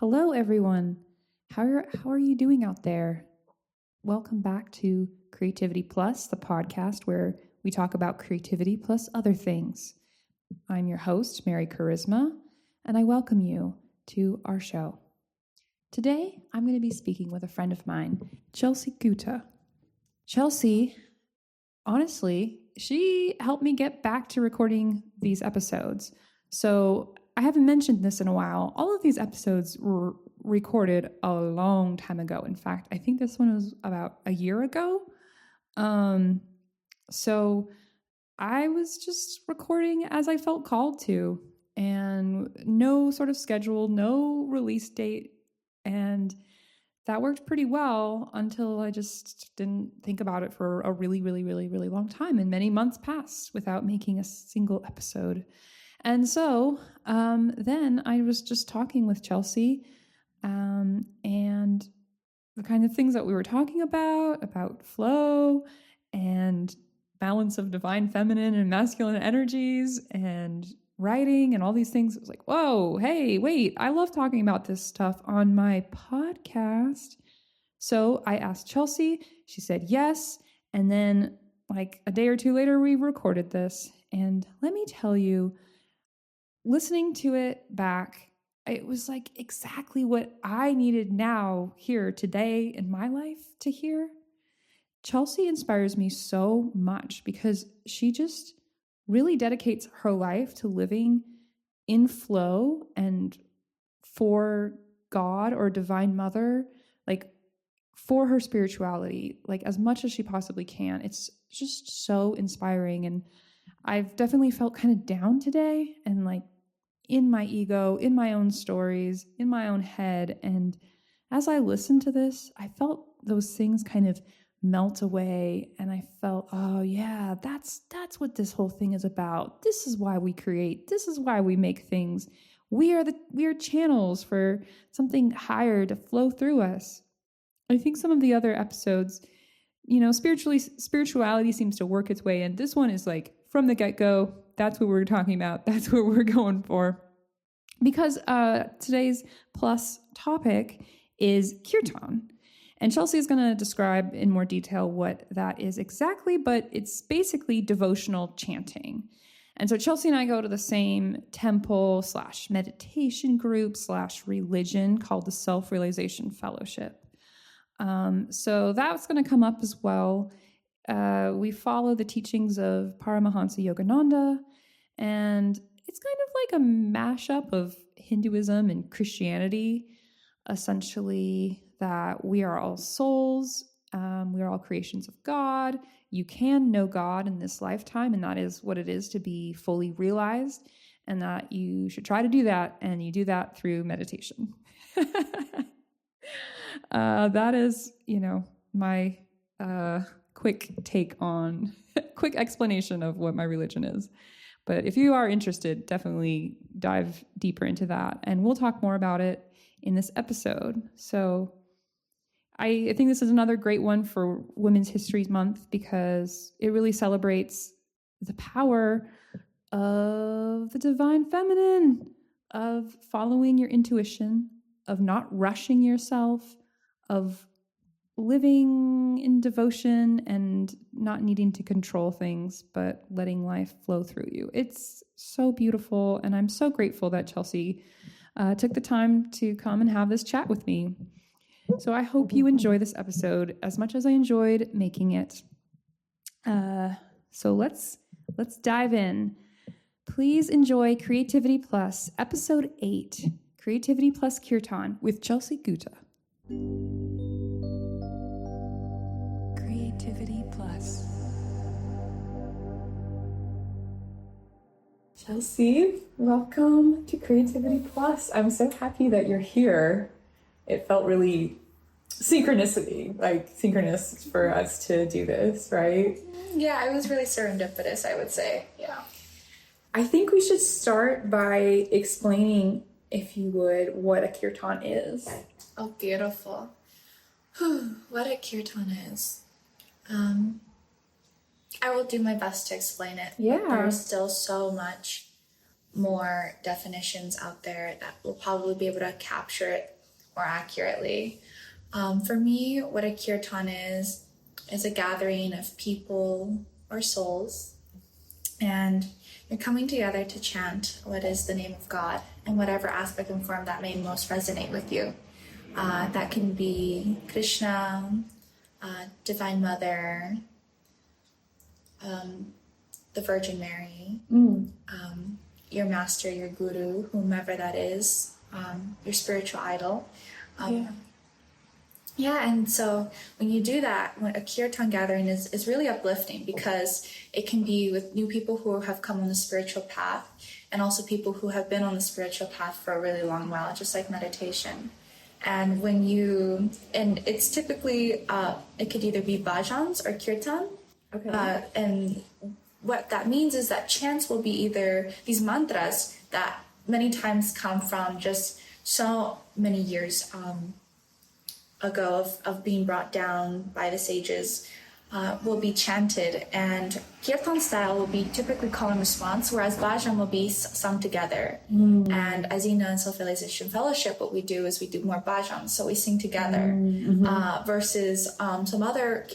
Hello, everyone. How are you doing out there? Welcome back to Creativity Plus, the podcast where we talk about creativity plus other things. I'm your host, Mary Charisma, and I welcome you to our show. Today, I'm going to be speaking with a friend of mine, Chelsea Gutta. Chelsea, honestly, she helped me get back to recording these episodes. So I haven't mentioned this in a while. All of these episodes were recorded a long time ago. In fact, I think this one was about a year ago. So I was just recording as I felt called to, and no sort of schedule, no release date. And that worked pretty well until I just didn't think about it for a really long time. And many months passed without making a single episode. And so then I was just talking with Chelsea and the kind of things that we were talking about flow and balance of divine feminine and masculine energies and writing and all these things. It was like, whoa, hey, wait, I love talking about this stuff on my podcast. So I asked Chelsea, she said yes. And then like a day or two later, we recorded this. And let me tell you, listening to it back, it was like exactly what I needed now here today in my life to hear. Chelsea inspires me so much because she just really dedicates her life to living in flow and for God or Divine Mother, like for her spirituality, like as much as she possibly can. It's just so inspiring. And I've definitely felt kind of down today and like in my ego, in my own stories, in my own head. And as I listened to this, I felt those things kind of melt away. And I felt, oh yeah, that's what this whole thing is about. This is why we create. This is why we make things. We are channels for something higher to flow through us. I think some of the other episodes, spirituality seems to work its way in. This one is like from the get-go, that's what we're talking about. That's what we're going for. Because today's plus topic is Kirtan. And Chelsea is going to describe in more detail what that is exactly, but it's basically devotional chanting. And so Chelsea and I go to the same temple / meditation group / religion called the Self-Realization Fellowship. So that's going to come up as well. We follow the teachings of Paramahansa Yogananda, and it's kind of like a mashup of Hinduism and Christianity, essentially that we are all souls, we are all creations of God. You can know God in this lifetime, and that is what it is to be fully realized, and that you should try to do that, and you do that through meditation. That is, my quick explanation of what my religion is. But if you are interested, definitely dive deeper into that. And we'll talk more about it in this episode. So I think this is another great one for Women's History Month because it really celebrates the power of the divine feminine, of following your intuition, of not rushing yourself, of living in devotion and not needing to control things, but letting life flow through you. It's so beautiful. And I'm so grateful that Chelsea took the time to come and have this chat with me. So I hope you enjoy this episode as much as I enjoyed making it. So let's dive in. Please enjoy Creativity Plus, Episode 8, Creativity Plus Kirtan with Chelsea Gutta. Creativity Plus. Chelsea, welcome to Creativity Plus. I'm so happy that you're here. It felt really synchronous for us to do this, right? Yeah, it was really serendipitous, I would say. Yeah. I think we should start by explaining, if you would, what a kirtan is. Oh, beautiful. What a kirtan is. I will do my best to explain it. Yeah. But there's still so much more definitions out there that will probably be able to capture it more accurately. For me, what a kirtan is a gathering of people or souls, and you're coming together to chant what is the name of God in whatever aspect and form that may most resonate with you. That can be Krishna, Divine Mother, the Virgin Mary, your master, your guru, whomever that is, your spiritual idol. And so when you do that, when a kirtan gathering is really uplifting, because it can be with new people who have come on the spiritual path, and also people who have been on the spiritual path for a really long while, just like meditation. And and it's typically, it could either be bhajans or kirtan. Okay. And what that means is that chants will be either these mantras that many times come from just so many years ago of being brought down by the sages, will be chanted, and kirtan style will be typically call and response, whereas bhajan will be sung together. And as you know, in Self-Realization Fellowship, what we do is we do more bhajans, so we sing together, versus some other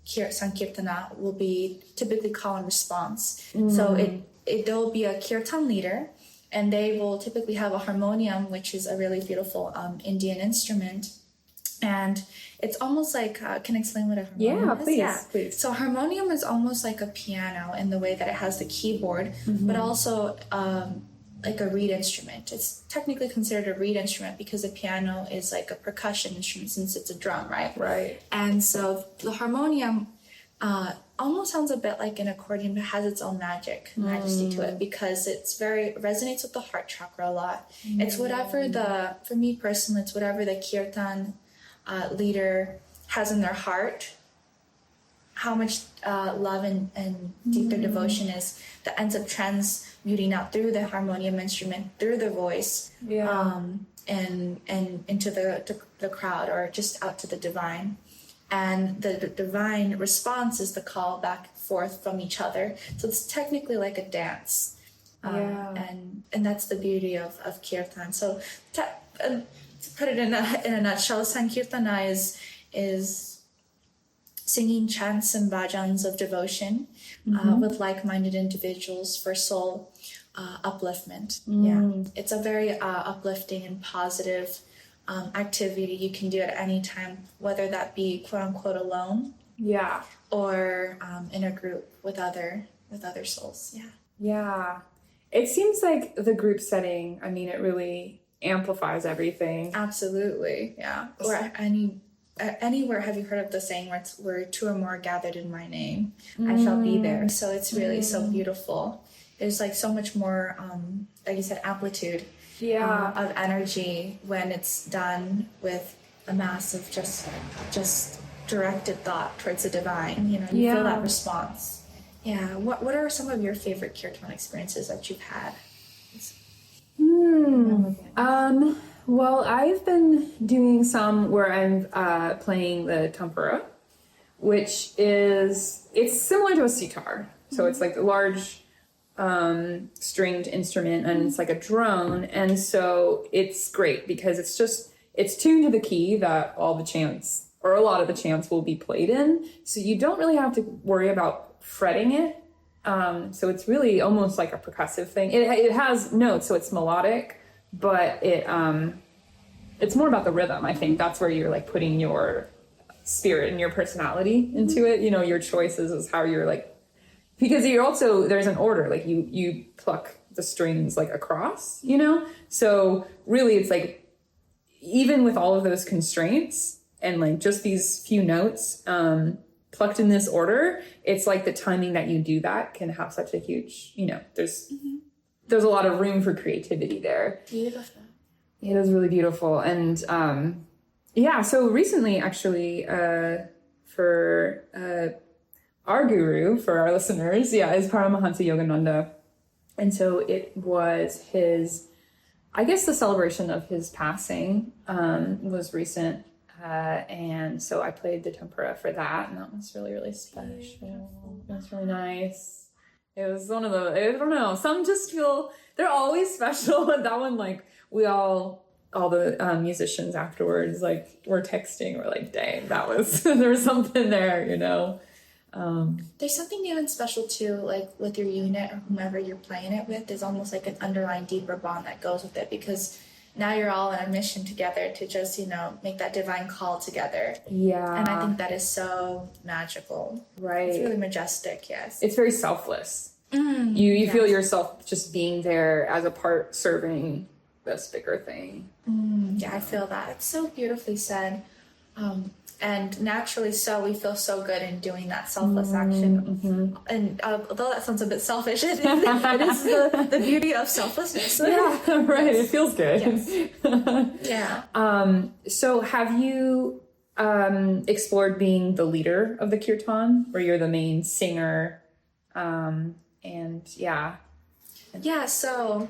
sankirtana will be typically call and response. So there'll be a kirtan leader, and they will typically have a harmonium, which is a really beautiful Indian instrument. And it's almost like, can I explain what a harmonium is? Please. So harmonium is almost like a piano in the way that it has the keyboard, but also like a reed instrument. It's technically considered a reed instrument because the piano is like a percussion instrument since it's a drum, right? Right. And so the harmonium almost sounds a bit like an accordion, but has its own majesty to it, because resonates with the heart chakra a lot. It's whatever for me personally, it's whatever the kirtan leader has in their heart, how much love and deep their devotion is, that ends up transmuting out through the harmonium instrument, through the voice, and into the crowd, or just out to the divine. And the divine response is the call back and forth from each other. So it's technically like a dance. And that's the beauty of kirtan. So to put it in a nutshell, Sankirtana is singing chants and bhajans of devotion with like-minded individuals for soul upliftment. It's a very uplifting and positive activity you can do at any time, whether that be quote-unquote alone, or in a group with other souls. It seems like the group setting, I mean, it really amplifies everything. Absolutely. Or anywhere. Have you heard of the saying where two or more gathered in my name, I shall be there? So it's really so beautiful. There's like so much more, like you said, amplitude of energy when it's done with a massive just directed thought towards the divine. You feel that response. What are some of your favorite kirtan experiences that you've had? Well, I've been doing some where I'm playing the tampura, which it's similar to a sitar. So it's like a large stringed instrument, and it's like a drone. And so it's great because it's tuned to the key that all the chants, or a lot of the chants, will be played in. So you don't really have to worry about fretting it. So it's really almost like a percussive thing. It has notes, so it's melodic, but it's more about the rhythm. I think that's where you're like putting your spirit and your personality into it. Your choices is how you're like, because there's an order, like you pluck the strings like across, So really it's like, even with all of those constraints and like just these few notes, plucked in this order, it's like the timing that you do that can have such a huge, there's a lot of room for creativity there. Beautiful. It is really beautiful. And so recently actually for our guru, for our listeners, is Paramahansa Yogananda. And so it was the celebration of his passing was recent. And so I played the tempura for that, and that was really, really special. It was really nice. It was one of the, I don't know, some just feel They're always special. And that one, like, all the musicians afterwards, like, were texting. We're like, dang, that was, there was something there, you know? There's something even special too, like with your unit or whomever you're playing it with. There's almost like an underlying deeper bond that goes with it, because now you're all on a mission together to just, you know, make that divine call together. Yeah. And I think that is so magical. Right. It's really majestic, yes. It's very selfless. You yes. feel yourself just being there as a part serving this bigger thing. Yeah, I feel that. It's so beautifully said. And naturally so, we feel so good in doing that selfless action. And although that sounds a bit selfish, it is the beauty of selflessness. Yeah, right. It feels good. Yes. Yeah. So have you explored being the leader of the Kirtan, where you're the main singer? Yeah, so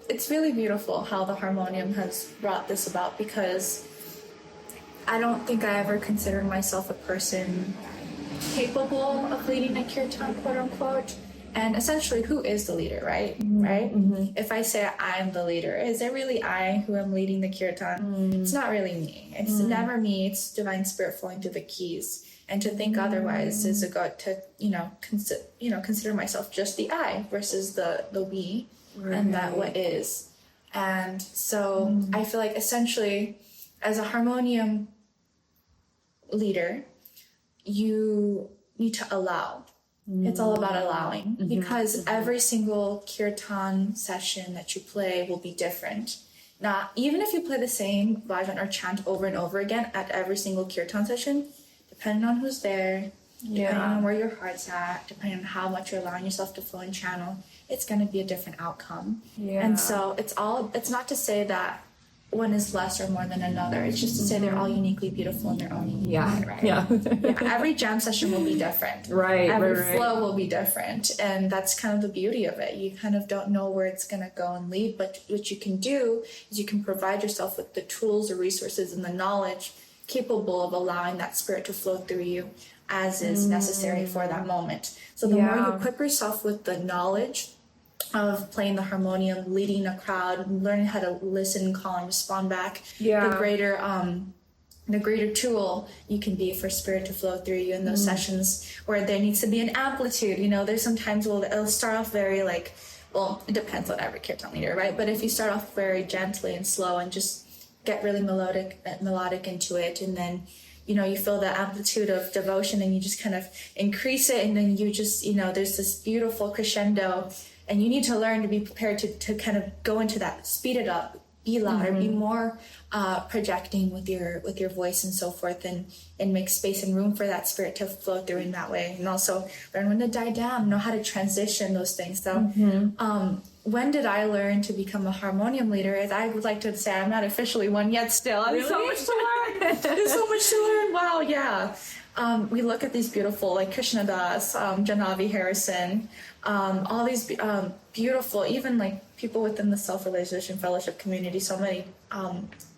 it's really beautiful how the harmonium has brought this about, because I don't think I ever considered myself a person capable of leading a kirtan, quote unquote. And essentially, who is the leader, right? Right? If I say I'm the leader, is it really I who am leading the kirtan? It's not really me. It's never me. It's divine spirit flowing through the keys. And to think otherwise is a god to consider myself just the I versus the we, and that what is. And so I feel like essentially, as a harmonium leader, you need to allow. It's all about allowing, because every single kirtan session that you play will be different. Now, even if you play the same bhajan or chant over and over again at every single kirtan session, depending on who's there, depending on where your heart's at, depending on how much you're allowing yourself to flow and channel, it's going to be a different outcome. Yeah. And so it's not to say that one is less or more than another. It's just to say they're all uniquely beautiful in their own unique way, right? Yeah. Every jam session will be different. Right. Every flow will be different. And that's kind of the beauty of it. You kind of don't know where it's going to go and lead, but what you can do is you can provide yourself with the tools, the resources, and the knowledge capable of allowing that spirit to flow through you as is necessary for that moment. So the more you equip yourself with the knowledge of playing the harmonium, leading a crowd, learning how to listen, call, and respond back, the greater tool you can be for spirit to flow through you in those sessions where there needs to be an amplitude. You know, there's sometimes it'll start off very it depends on every kirtan leader, right? But if you start off very gently and slow and just get really melodic into it, and then you feel the amplitude of devotion, and you just kind of increase it, and then you just there's this beautiful crescendo. And you need to learn to be prepared to kind of go into that, speed it up, be louder, be more projecting with your voice and so forth, and make space and room for that spirit to flow through in that way. And also learn when to die down, know how to transition those things. So when did I learn to become a harmonium leader? Is I would like to say I'm not officially one yet still. There's so much to learn. There's so much to learn. Wow, yeah. We look at these beautiful, like Krishna Das, Janavi Harrison, all these beautiful, even like people within the Self-Realization Fellowship community, so many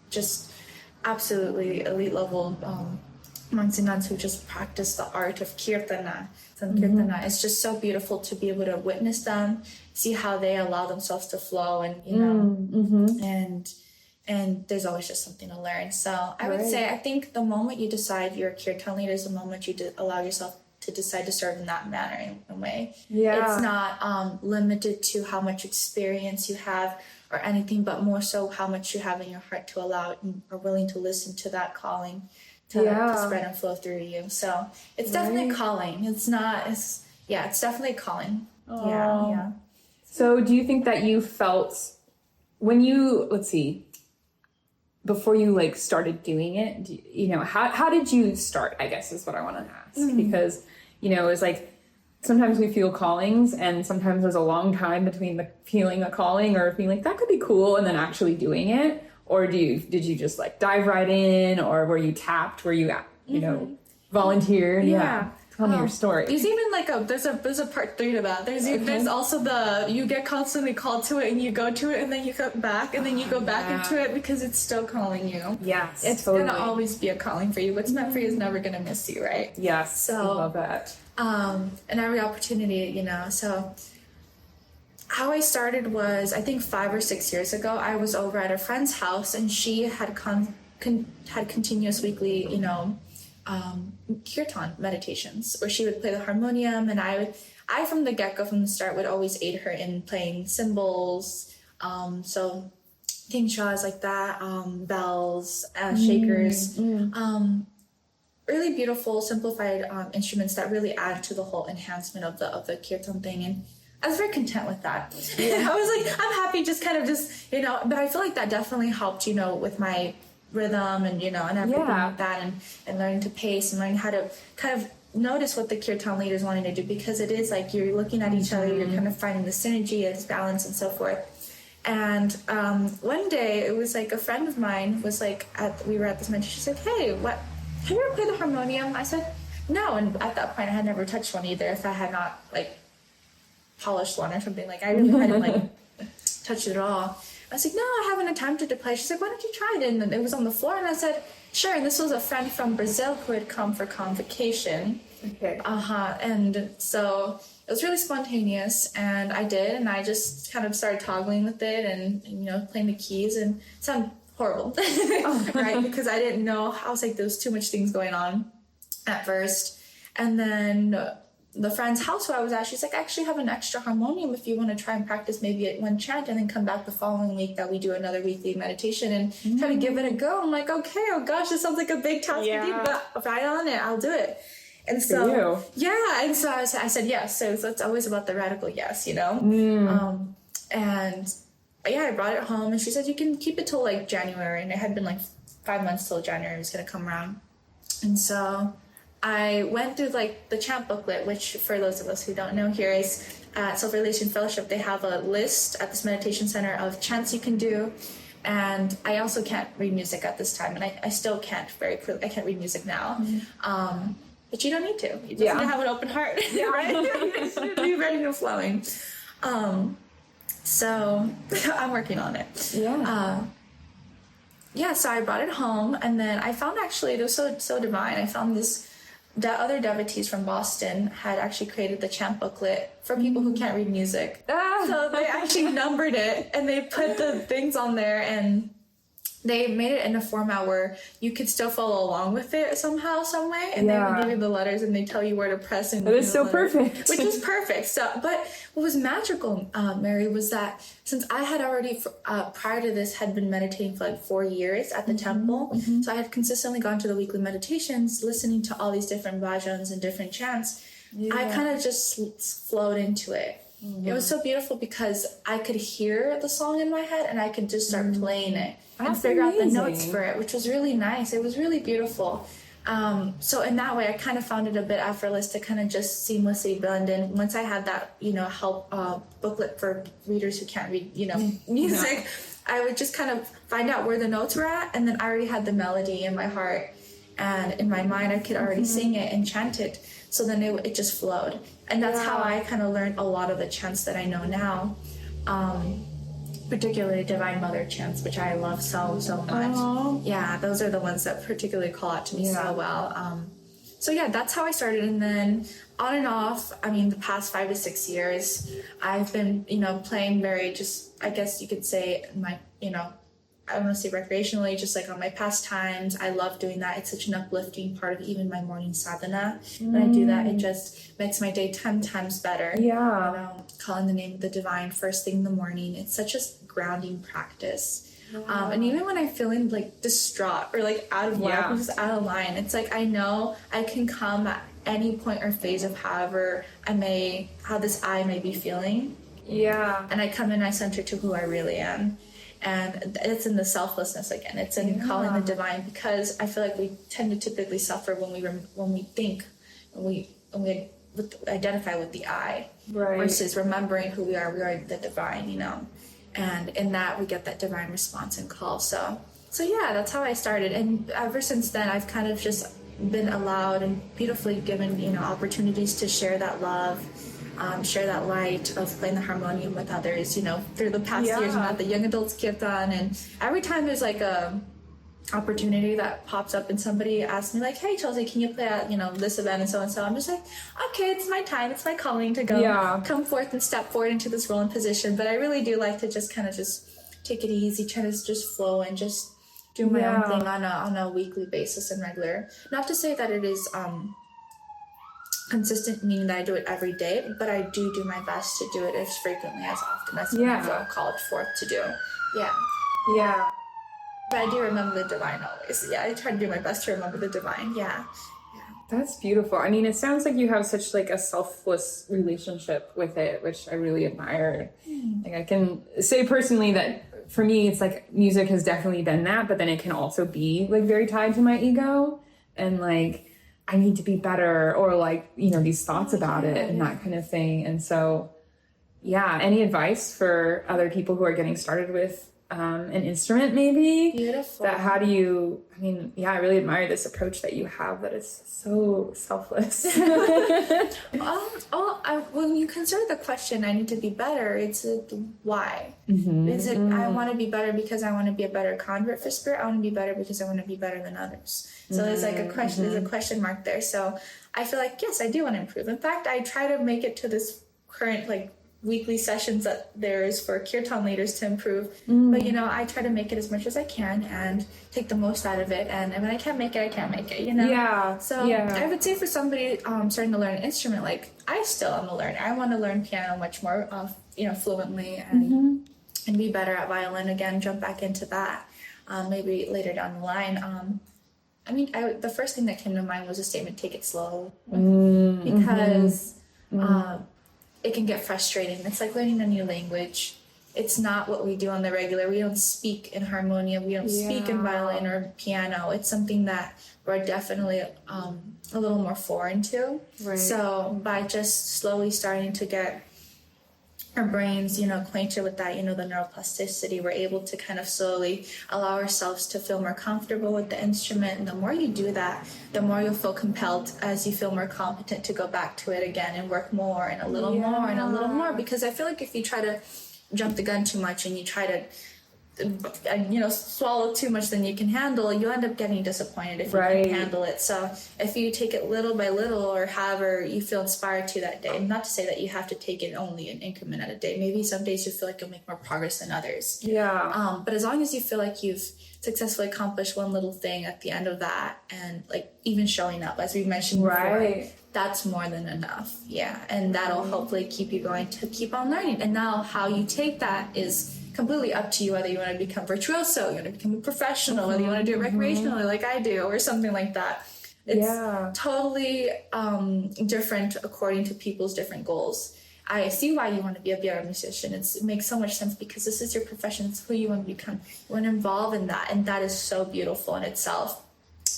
just absolutely elite level monks and nuns who just practice the art of Kirtana. Kirtana. It's just so beautiful to be able to witness them, see how they allow themselves to flow, and and there's always just something to learn. So I would say, I think the moment you decide you're a kirtan leader is the moment you allow yourself to decide to serve in that manner, in a way. Yeah. It's not limited to how much experience you have or anything, but more so how much you have in your heart to allow it and are willing to listen to that calling to spread and flow through you. So it's definitely a calling. It's definitely a calling. Oh. Yeah. So do you think that you felt when you, before you started doing it, how did you start, I guess is what I want to ask. Because, it's sometimes we feel callings, and sometimes there's a long time between the feeling a calling or feeling like that could be cool and then actually doing it. Or did you just dive right in, or were you tapped? Were you, volunteered? Yeah. Tell me your story. There's even there's a part 3 to that. There's also you get constantly called to it, and you go to it, and then you come back, and then you go back into it because it's still calling you. Yes, it's totally gonna always be a calling for you. What's meant for you is never gonna miss you, right? Yes. So I love that. And every opportunity, so how I started was, I think 5 or 6 years ago. I was over at a friend's house, and she had had continuous weekly, Kirtan meditations where she would play the harmonium, and I from the get-go, from the start, would always aid her in playing cymbals, so tingshas like that, bells, shakers, really beautiful, simplified instruments that really add to the whole enhancement of the kirtan thing. And I was very content with that. Yeah. I was like, I'm happy just but I feel like that definitely helped, with my rhythm and, and everything like that, and learning to pace and learning how to kind of notice what the kirtan leaders wanting to do, because it is like you're looking at each other, you're kind of finding the synergy, this balance, and so forth. And one day, it was like a friend of mine was like, we were at this meditation. She said, "Hey, have you ever played the harmonium?" I said, "No." And at that point, I had never touched one either, if I had not like polished one or something. Like, I really hadn't like touched it at all. I was like, "No, I haven't attempted to play." She's like, "Why don't you try it?" And then it was on the floor, and I said, "Sure." And this was a friend from Brazil who had come for convocation. Okay. And so it was really spontaneous, and I did, and I just kind of started toggling with it and playing the keys, and it sounded horrible, right? Because I didn't know. I was like, there was too much things going on at first. And then the friend's house who I was at, she's like, "I actually have an extra harmonium if you want to try and practice maybe at one chant, and then come back the following week that we do another weekly meditation and try to give it a go." I'm like, "Okay, oh gosh, this sounds like a big task to do, but right on it, I'll do it." And so, and so I said yes. So it's always about the radical yes, And I brought it home, and she said, "You can keep it till like January." And it had been like 5 months till January was going to come around. And so I went through like the chant booklet, which for those of us who don't know, here is at Self-Realization Fellowship, they have a list at this meditation center of chants you can do. And I also can't read music at this time, and I still can't very clearly. I can't read music now. But you don't need to. You just need to have an open heart. Yeah. Right? You should be ready and flowing. So I'm working on it. So I brought it home, and then I found, actually, it was so divine. I found other devotees from Boston had actually created the chant booklet for people who can't read music. So they actually numbered it, and they put the things on there, and they made it in a format where you could still follow along with it somehow, some way, and they would give you the letters, and they tell you where to press. And that is so perfect. Which is perfect. So, but what was magical, Mary, was that since I had already, prior to this, had been meditating for like 4 years at the temple, so I had consistently gone to the weekly meditations, listening to all these different bhajans and different chants. I kind of just flowed into it. It was so beautiful because I could hear the song in my head, and I could just start playing it and figure out the notes for it, which was really nice. It was really beautiful. So in that way, I kind of found it a bit effortless to kind of just seamlessly blend in. Once I had that, help booklet for readers who can't read, music, I would just kind of find out where the notes were at, and then I already had the melody in my heart, and in my mind, I could already sing it and chant it. So then it just flowed. And that's how I kind of learned a lot of the chants that I know now, particularly Divine Mother chants, which I love so much. Aww. Yeah, those are the ones that particularly call out to me so well. So that's how I started. And then on and off, the past 5 to 6 years, I've been, playing very just, I guess you could say, my, I don't want to say recreationally, just like on my pastimes. I love doing that. It's such an uplifting part of even my morning sadhana. When I do that, it just makes my day 10 times better. Calling the name of the divine first thing in the morning. It's such a grounding practice. And even when I'm feeling like distraught or like out of whack, or just out of line, it's like I know I can come at any point or phase of how this I may be feeling. And I come and I center to who I really am. And it's in the selflessness again. It's in calling the divine, because I feel like we tend to typically suffer when we think, when we identify with the I, versus remembering who we are. We are the divine, and in that we get that divine response and call. So that's how I started. And ever since then, I've kind of just been allowed and beautifully given, opportunities to share that love. Share that light of playing the harmonium with others, through the past years. I'm at the young adults kirtan, and every time there's like a opportunity that pops up and somebody asks me like, hey Chelsea, can you play at this event and so, I'm just like, okay, it's my time, it's my calling to go come forth and step forward into this role and position. But I really do like to just kind of just take it easy, try to just flow and just do my own thing on a weekly basis and regular. Not to say that it is consistent, meaning that I do it every day, but I do my best to do it as frequently, as often as I feel called forth to do. Yeah. But I do remember the divine always. Yeah, I try to do my best to remember the divine. Yeah. That's beautiful. I mean, it sounds like you have such like a selfless relationship with it, which I really admire. Like I can say personally that for me, it's like music has definitely been that, but then it can also be like very tied to my ego and like I need to be better or like, these thoughts about it and that kind of thing. And so, any advice for other people who are getting started with an instrument when I really admire this approach that you have that is so selfless. When you consider the question, I need to be better, it's why? Is it I want to be better because I want to be a better convert for spirit? I want to be better because I want to be better than others. So there's like a question, there's a question mark there. So I feel like, yes, I do want to improve. In fact, I try to make it to this current like weekly sessions that there is for Kirtan leaders to improve. But I try to make it as much as I can and take the most out of it. And when I can't make it, I can't make it, I would say for somebody starting to learn an instrument, like I still am a learner. I want to learn piano much more fluently and be better at violin again, jump back into that maybe later down the line. The first thing that came to mind was a statement, take it slow, because it can get frustrating. It's like learning a new language. It's not what we do on the regular. We don't speak in harmonium. We don't speak in violin or piano. It's something that we're definitely a little more foreign to. Right. So by just slowly starting to get our brains, acquainted with that, the neuroplasticity, we're able to kind of slowly allow ourselves to feel more comfortable with the instrument. And the more you do that, the more you'll feel compelled as you feel more competent to go back to it again and work more and a little more and a little more. Because I feel like if you try to jump the gun too much and you try to swallow too much than you can handle, you end up getting disappointed if you can't handle it. So if you take it little by little or however you feel inspired to that day, not to say that you have to take it only an increment at a day. Maybe some days you feel like you'll make more progress than others. But as long as you feel like you've successfully accomplished one little thing at the end of that, and like even showing up, as we mentioned before, that's more than enough. And that'll hopefully keep you going to keep on learning. And now how you take that is completely up to you, whether you want to become virtuoso, you want to become a professional, whether you want to do it recreationally like I do or something like that. It's totally different according to people's different goals. I see why you want to be a piano musician. It makes so much sense because this is your profession. It's who you want to become. You want to involve in that, and that is so beautiful in itself.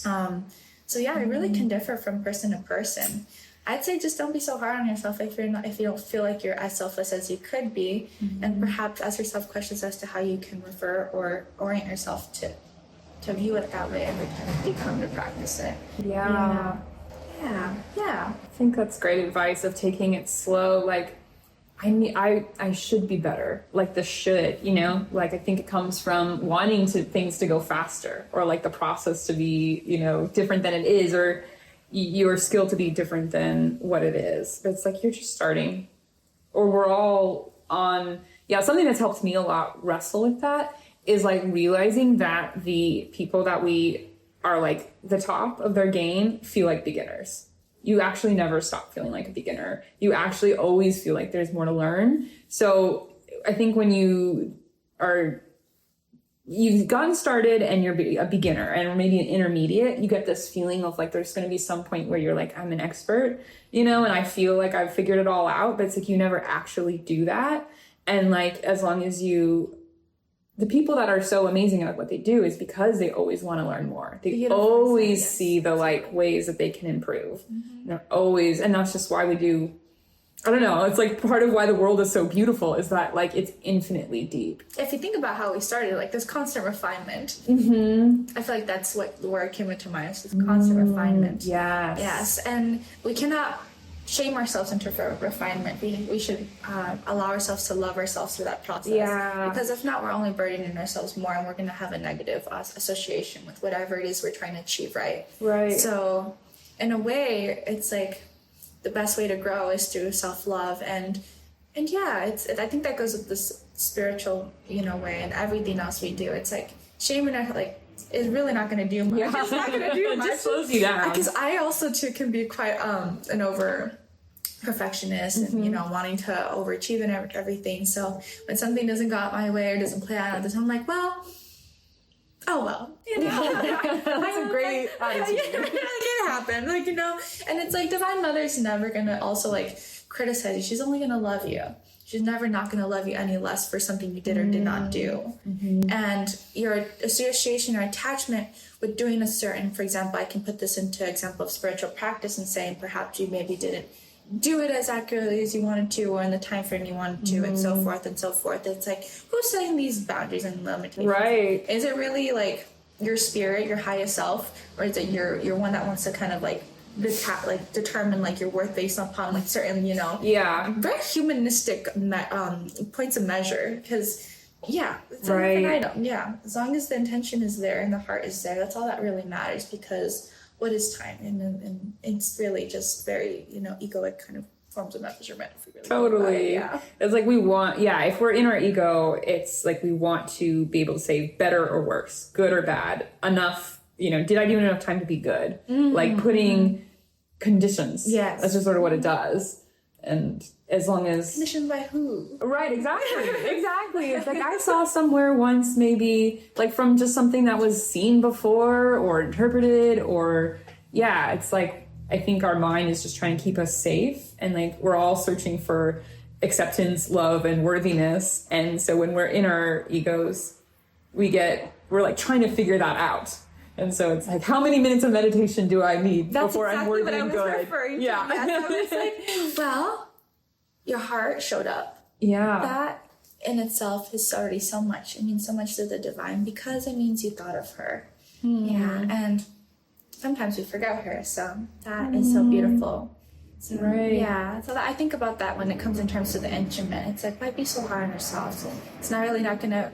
It really can differ from person to person. I'd say just don't be so hard on yourself if you don't feel like you're as selfless as you could be, and perhaps ask yourself questions as to how you can refer or orient yourself to view it that way every time you come to practice it. Yeah. I think that's great advice of taking it slow. Like, I should be better. Like the should, like I think it comes from wanting things to go faster, or like the process to be, different than it is, or your skill to be different than what it is. But it's like you're just starting, or we're all on. Something that's helped me a lot wrestle with that is like realizing that the people that we are like the top of their game feel like beginners. You actually never stop feeling like a beginner. You actually always feel like there's more to learn. So I think when you've gotten started and you're a beginner and maybe an intermediate, you get this feeling of like there's going to be some point where you're like, I'm an expert, and I feel like I've figured it all out. But it's like you never actually do that. And like as long as the people that are so amazing at what they do is because they always want to learn more. They always see the like ways that they can improve. They're always, and that's just why we do. I don't know. It's like part of why the world is so beautiful is that like it's infinitely deep. If you think about how we started, like there's constant refinement. I feel like that's what the word came into mind. It's just constant refinement. Yes. Yes, and we cannot shame ourselves into refinement. We should allow ourselves to love ourselves through that process. Yeah. Because if not, we're only burdening ourselves more, and we're going to have a negative association with whatever it is we're trying to achieve, right? Right. So, in a way, it's like the best way to grow is through self-love, and yeah, I think that goes with this spiritual, way, and everything else we do. It's like shaming our is really not going to do much. Yeah. It's not going to do much. It just slows you down. Because I also too can be quite an over perfectionist and wanting to overachieve and everything. So when something doesn't go out my way or doesn't play out at the time, I'm like, well, oh well, That's a great attitude. It happened, and it's like Divine Mother's never gonna also criticize you. She's only gonna love you. She's never not gonna love you any less for something you did or did not do. And your association or attachment with doing a certain, for example, I can put this into example of spiritual practice and saying perhaps you maybe didn't do it as accurately as you wanted to or in the time frame you wanted to, and so forth and so forth. It's like, who's setting these boundaries and limitations? Right. Is it really your spirit, your highest self, or is it your one that wants to kind of determine your worth based upon certain very humanistic points of measure? Because it's right. an item. As long as the intention is there and the heart is there, that's all that really matters. Because what is time? And it's really just very egoic kind of forms of measurement. If we really Totally. It, It's like we want, if we're in our ego, it's like we want to be able to say better or worse, good or bad, enough, did I give it enough time to be good? Like putting conditions. Yes. That's just sort of what it does. And as long as... Conditioned by who? Right, exactly. Exactly. It's like I saw somewhere once maybe from just something that was seen before or interpreted or it's like I think our mind is just trying to keep us safe, and we're all searching for acceptance, love, and worthiness. And so when we're in our egos, we're trying to figure that out. And so it's like, how many minutes of meditation do I need before I'm worthy and good? Referring to. Yeah. It's well, your heart showed up. Yeah. That in itself is already so much. It means so much to the divine because it means you thought of her. Yeah. And sometimes we forget her. So that is so beautiful. So, right. Yeah. So I think about that when it comes in terms of the instrument. It's like, why be so hard on yourself? So it's not really not going to,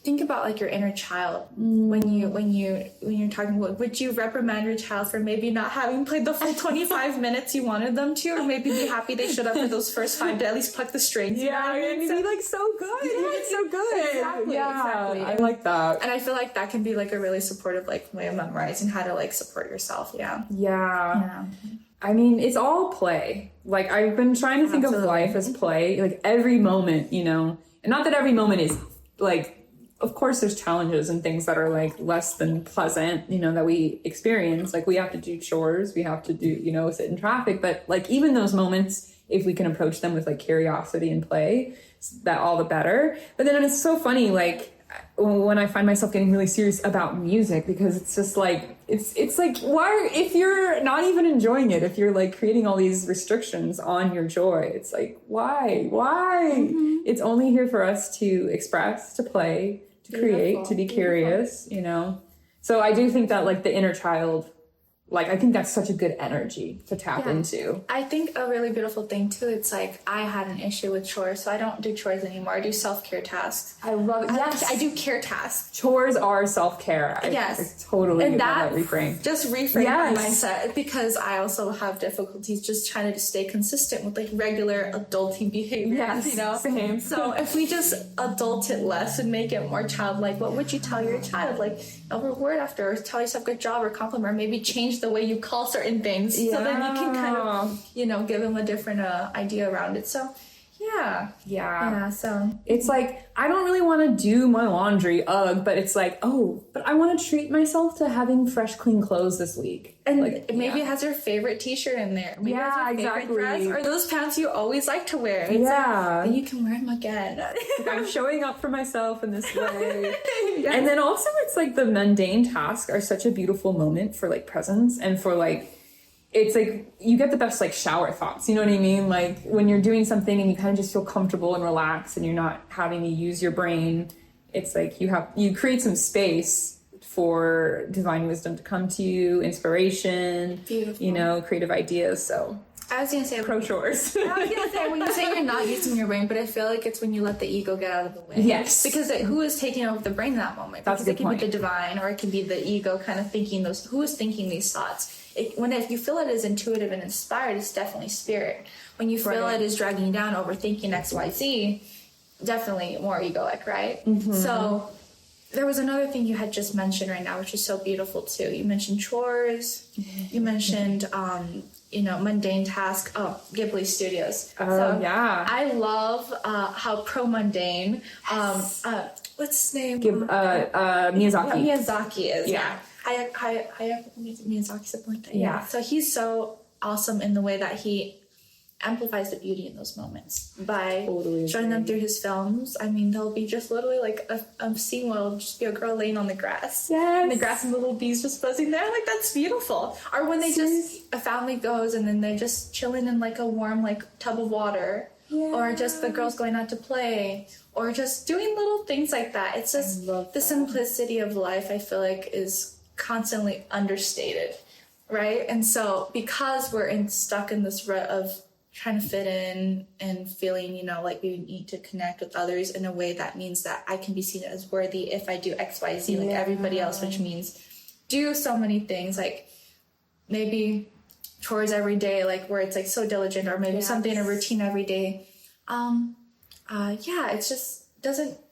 think about your inner child when you're talking about, would you reprimand your child for maybe not having played the full 25 minutes you wanted them to, or maybe be happy they showed up for those first 5 to at least pluck the strings? Yeah, and be so good. It's so good. Exactly. I like that. And I feel like that can be a really supportive way of memorizing how to support yourself. Yeah. I mean, it's all play. I've been trying to think of life as play. Every moment, and not that every moment is of course there's challenges and things that are less than pleasant, that we experience. We have to do chores, we have to do, sit in traffic. But even those moments, if we can approach them with curiosity and play, that all the better. But then it's so funny, when I find myself getting really serious about music, because it's just it's why, if you're not even enjoying it, if you're creating all these restrictions on your joy, it's why? It's only here for us to express, to play, to create, to be curious, So I do think that the inner child, I think that's such a good energy to tap into. I think a really beautiful thing too, it's I had an issue with chores, so I don't do chores anymore. I do self-care tasks. I love it. Yes. I do care tasks. Chores are self-care. Yes. I totally and get that reframe. Just reframe my mindset, because I also have difficulties just trying to stay consistent with regular adulting behavior. Yes, same. So if we just adult it less and make it more childlike, what would you tell your child? A reward after, or tell yourself good job or compliment, or maybe change the way you call certain things, so then you can kind of give them a different idea around it. So so it's I don't really want to do my laundry, but it's but I want to treat myself to having fresh, clean clothes this week. And maybe it has your favorite t-shirt in there. Maybe it has your favorite dress, or those pants you always like to wear. It's and you can wear them again. I'm showing up for myself in this way. Yes. And then also it's the mundane tasks are such a beautiful moment for presence, and for it's you get the best shower thoughts, you know what I mean? When you're doing something and you kind of just feel comfortable and relaxed and you're not having to use your brain, it's you create some space for divine wisdom to come to you, inspiration, Beautiful. creative ideas. So I was gonna say pro chores. I was gonna say when you say you're not using your brain, but I feel like it's when you let the ego get out of the way. Yes. Because who is taking over the brain in that moment? That's because a good point. It can be the divine, or it can be the ego kind of thinking those. Who is thinking these thoughts? If you feel it as intuitive and inspired, it's definitely spirit. When you feel it is dragging you down, overthinking X, Y, Z, definitely more egoic, right? Mm-hmm. So there was another thing you had just mentioned right now, which is so beautiful too. You mentioned chores. You mentioned, mundane tasks. Oh, Ghibli Studios. So yeah. I love how pro-mundane, what's his name? Miyazaki. Miyazaki is. Yeah. Miyazaki, something like that. Yeah. So he's so awesome in the way that he amplifies the beauty in those moments by showing them through his films. I mean, they'll be just literally like a scene where it'll just be a girl laying on the grass. Yes. And the grass and the little bees just buzzing there. Like, that's beautiful. Or when a family goes and then they're just chilling in like a warm like tub of water. Yeah. Or just the girls going out to play. Or just doing little things like that. It's just the simplicity of life, I feel like, is constantly understated. Right? And so because we're stuck in this rut of trying to fit in and feeling, like we need to connect with others in a way that means that I can be seen as worthy if I do X, Y, Z, like everybody else, which means do so many things, like maybe chores every day, like where it's like so diligent, or maybe something in a routine every day. It's just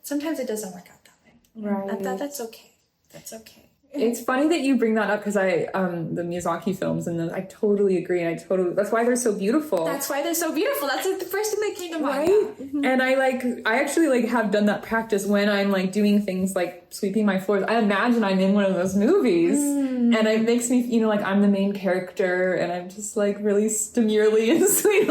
sometimes it doesn't work out that way. Right. That's okay. That's okay. It's funny that you bring that up, because the Miyazaki films, and I totally agree, and that's why they're so beautiful. That's why they're so beautiful. That's like the first thing that came to mind. Right? Mm-hmm. And I actually have done that practice when I'm doing things like sweeping my floors. I imagine I'm in one of those movies, and it makes me, I'm the main character, and I'm just really demurely and sweeping,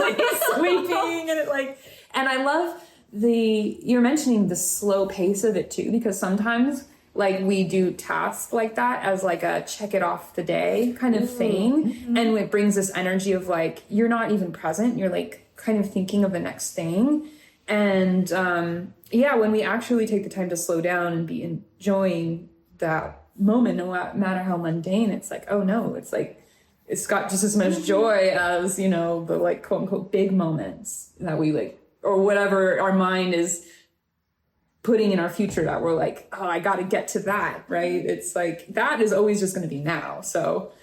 and I love you're mentioning the slow pace of it too, because sometimes we do tasks like that as a check it off the day kind of thing. Mm-hmm. And it brings this energy of you're not even present. You're kind of thinking of the next thing. And when we actually take the time to slow down and be enjoying that moment, no matter how mundane, it's oh no, it's got just as much joy as, the quote unquote big moments that we or whatever our mind is putting in our future that we're I got to get to that, right? It's that is always just going to be now. So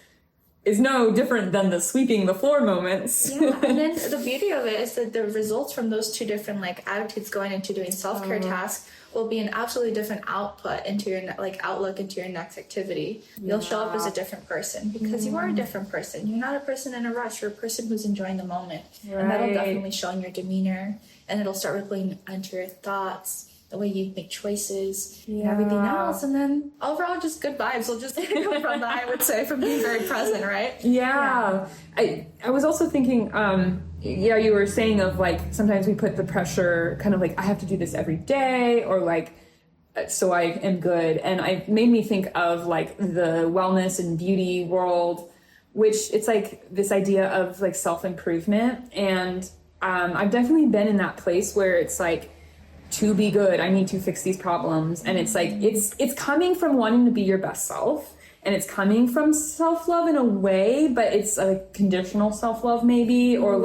it's no different than the sweeping the floor moments. Yeah, and then the beauty of it is that the results from those two different attitudes going into doing self-care tasks will be an absolutely different output into your outlook into your next activity. You'll show up as a different person because you are a different person. You're not a person in a rush. You're a person who's enjoying the moment. Right. And that'll definitely show in your demeanor, and it'll start rippling onto your thoughts, the way you make choices, and everything else. And then overall, just good vibes will just come from that, I would say, from being very present, right? Yeah. I was also thinking, you were saying of sometimes we put the pressure kind of I have to do this every day, or so I am good. And it made me think of the wellness and beauty world, which it's this idea of self-improvement. And I've definitely been in that place where it's to be good, I need to fix these problems. And it's it's coming from wanting to be your best self, and it's coming from self-love in a way, but it's a conditional self-love maybe, or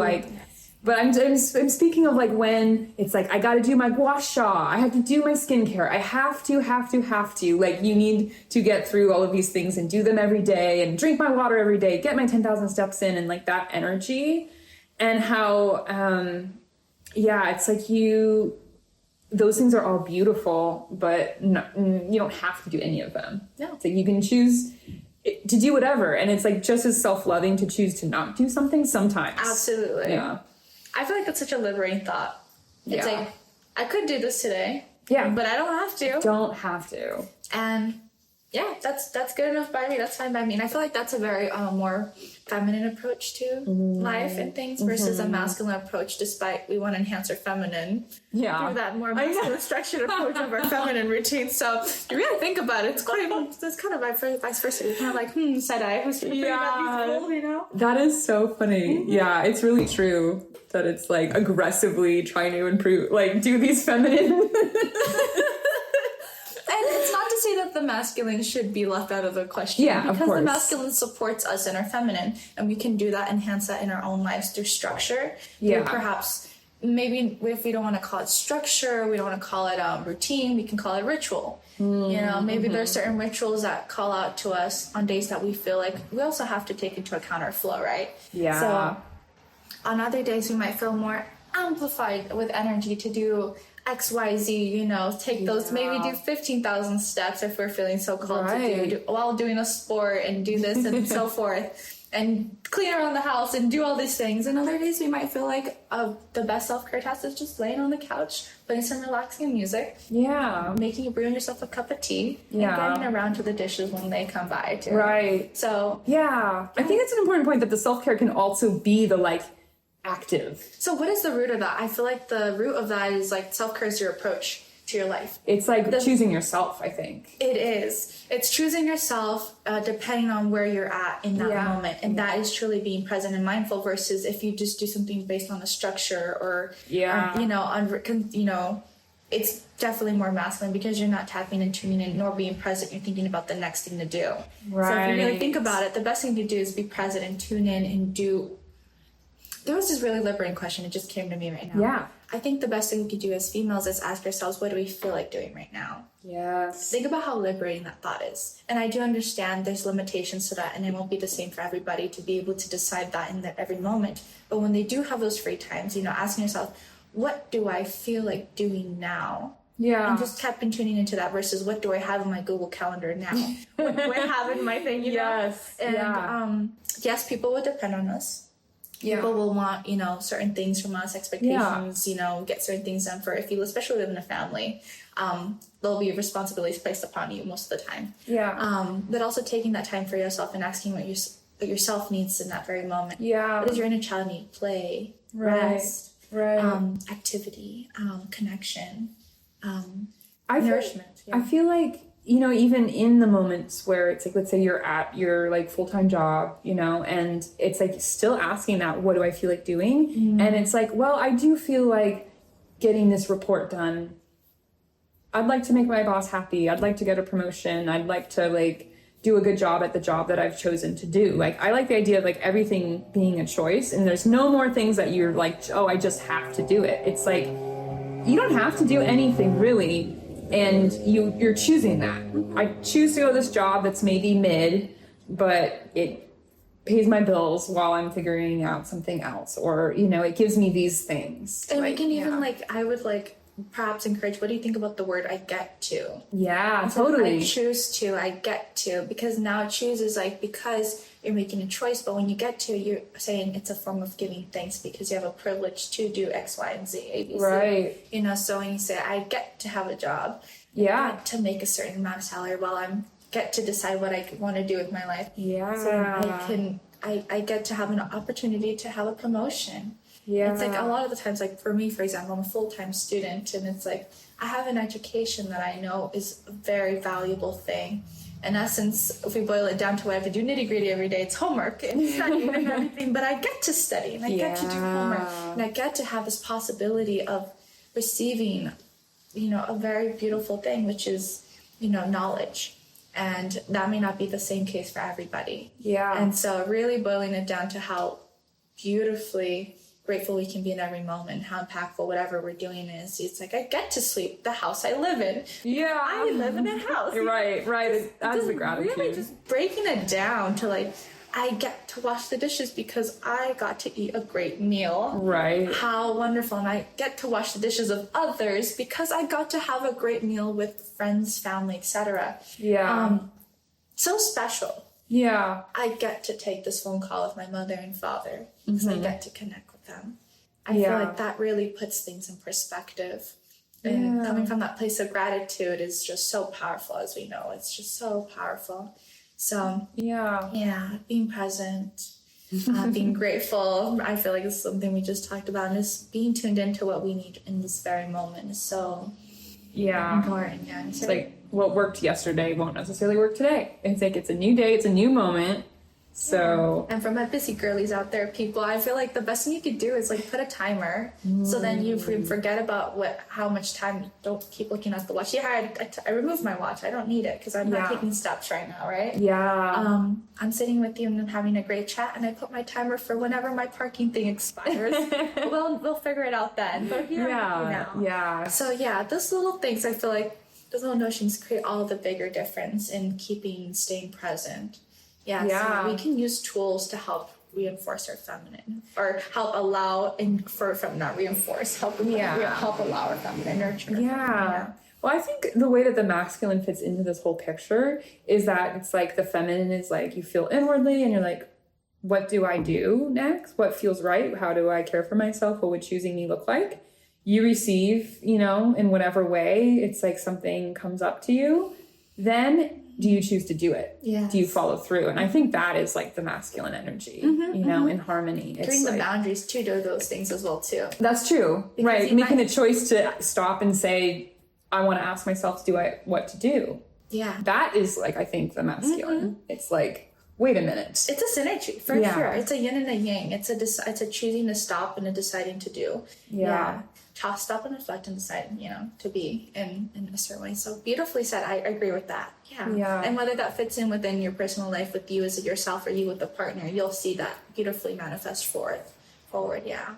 but I'm speaking of when it's I got to do my gua sha, I have to do my skincare, I have to you need to get through all of these things and do them every day, and drink my water every day, get my 10,000 steps in, and that energy, and how it's those things are all beautiful, but you don't have to do any of them. No. It's you can choose to do whatever, and it's just as self-loving to choose to not do something sometimes. Absolutely. Yeah. I feel that's such a liberating thought. It's I could do this today. Yeah. But I don't have to. Don't have to. And that's good enough by me. That's fine by me. And I feel that's a very more feminine approach to life and things versus a masculine approach, despite we want to enhance our feminine through that more masculine structured approach of our feminine routine. So you really think about it, it's kind of vice versa. You're kind of side eye, who's figuring out these goals, That is so funny. Mm-hmm. Yeah, it's really true that it's aggressively trying to improve, do these feminine And it's not to say that the masculine should be left out of the question. Yeah, because of course. the masculine supports us in our feminine, and we can do that, enhance that in our own lives through structure. Yeah. Through perhaps, maybe if we don't want to call it structure, we don't want to call it routine, we can call it ritual. Maybe there's certain rituals that call out to us on days that we feel like we also have to take into account our flow, right? Yeah. So on other days, we might feel more amplified with energy to do X, Y, Z, take those, maybe do 15,000 steps if we're feeling so called to do while doing a sport and do this and so forth. And clean around the house and do all these things. And other days we might feel like the best self-care task is just laying on the couch, putting some relaxing music. Yeah. Brewing yourself a cup of tea. Yeah. And getting around to the dishes when they come by too. Right. So. Yeah. I think it's an important point that the self-care can also be the active. So what is the root of that? I feel like the root of that is self-care is your approach to your life. It's choosing yourself, I think. It is. It's choosing yourself depending on where you're at in that moment. And that is truly being present and mindful versus if you just do something based on a structure or, it's definitely more masculine because you're not tapping and tuning in nor being present. You're thinking about the next thing to do. Right. So if you really think about it, the best thing to do is be present and tune in and do. There was this really liberating question. It just came to me right now. Yeah. I think the best thing we could do as females is ask ourselves, what do we feel like doing right now? Yes. Think about how liberating that thought is. And I do understand there's limitations to that, and it won't be the same for everybody to be able to decide that in every moment. But when they do have those free times, asking yourself, what do I feel like doing now? Yeah. And just tapping tuning into that versus what do I have in my Google Calendar now? What do I have in my thing, Yes. And yes, people would depend on us. People will want, certain things from us, expectations, get certain things done for, if you especially live in a family, there'll be responsibilities placed upon you most of the time. Yeah. But also taking that time for yourself and asking what yourself needs in that very moment. Yeah. What does your inner child need? Play, rest, activity, connection, nourishment. I feel like, even in the moments where it's let's say you're at your full-time job, and it's still asking that, what do I feel like doing? Mm-hmm. And it's well, I do feel like getting this report done. I'd like to make my boss happy. I'd like to get a promotion. I'd like to do a good job at the job that I've chosen to do. I like the idea of everything being a choice, and there's no more things that you're oh, I just have to do it. It's you don't have to do anything really. And you're choosing that. I choose to go to this job that's maybe mid, but it pays my bills while I'm figuring out something else. Or, it gives me these things. And we can even I would perhaps encourage, what do you think about the word I get to? Yeah, totally. I choose to, I get to. Because now choose is because you're making a choice, but when you get to, you're saying it's a form of giving thanks because you have a privilege to do X, Y, and Z, A, B, C. Right. So when you say, I get to have a job, yeah, I get to make a certain amount of salary while I get to decide what I want to do with my life. Yeah. So I get to have an opportunity to have a promotion. Yeah. It's a lot of the times, for me, for example, I'm a full-time student, and it's I have an education that I know is a very valuable thing. In essence, if we boil it down to what I have to do nitty-gritty every day, it's homework and studying and everything, but I get to study and I get to do homework and I get to have this possibility of receiving, a very beautiful thing, which is, knowledge. And that may not be the same case for everybody. Yeah. And so really boiling it down to how beautifully grateful we can be in every moment, how impactful whatever we're doing is. It's I get to sleep the house I live in. Yeah. I live in a house. Right. That's the gratitude. Really just breaking it down to I get to wash the dishes because I got to eat a great meal. Right. How wonderful. And I get to wash the dishes of others because I got to have a great meal with friends, family, etc. Yeah. So special. Yeah. I get to take this phone call with my mother and father because I get to connect with them. I feel that really puts things in perspective. And coming from that place of gratitude is just so powerful, as we know. It's just so powerful. So, being present, being grateful, I feel like it's something we just talked about. And just being tuned into what we need in this very moment is so important. Yeah. It's what worked yesterday won't necessarily work today. It's it's a new day, it's a new moment. So, and for my busy girlies out there, people, I feel like the best thing you could do is like put a timer, so then you forget about how much time. Don't keep looking at the watch. Yeah, I removed my watch. I don't need it because I'm not taking steps right now, right? Yeah. I'm sitting with you and having a great chat, and I put my timer for whenever my parking thing expires. we'll figure it out then. But here I'm now. Yeah. So yeah, those little things, I feel like those little notions create all the bigger difference in staying present. So we can use tools to help reinforce our feminine, or help allow not reinforce, help allow our feminine, nurture. Yeah. Well, I think the way that the masculine fits into this whole picture is that it's like the feminine is like you feel inwardly and you're like, what do I do next? What feels right? How do I care for myself? What would choosing me look like? You receive, in whatever way, it's like something comes up to you. Then do you choose to do it? Yes. Do you follow through? And I think that is like the masculine energy, in harmony. Creating the boundaries to do those things as well too. That's true. Because right. Making a choice to stop and say, I want to ask myself, what to do? Yeah. That is like, I think the masculine. It's like, wait a minute. It's a synergy for sure. It's a yin and a yang. It's a choosing to stop and a deciding to do. Yeah. Stop and reflect and decide, to be in a certain way. So beautifully said. I agree with that. Yeah. And whether that fits in within your personal life with you as yourself or you with a partner, you'll see that beautifully manifest forward. Yeah,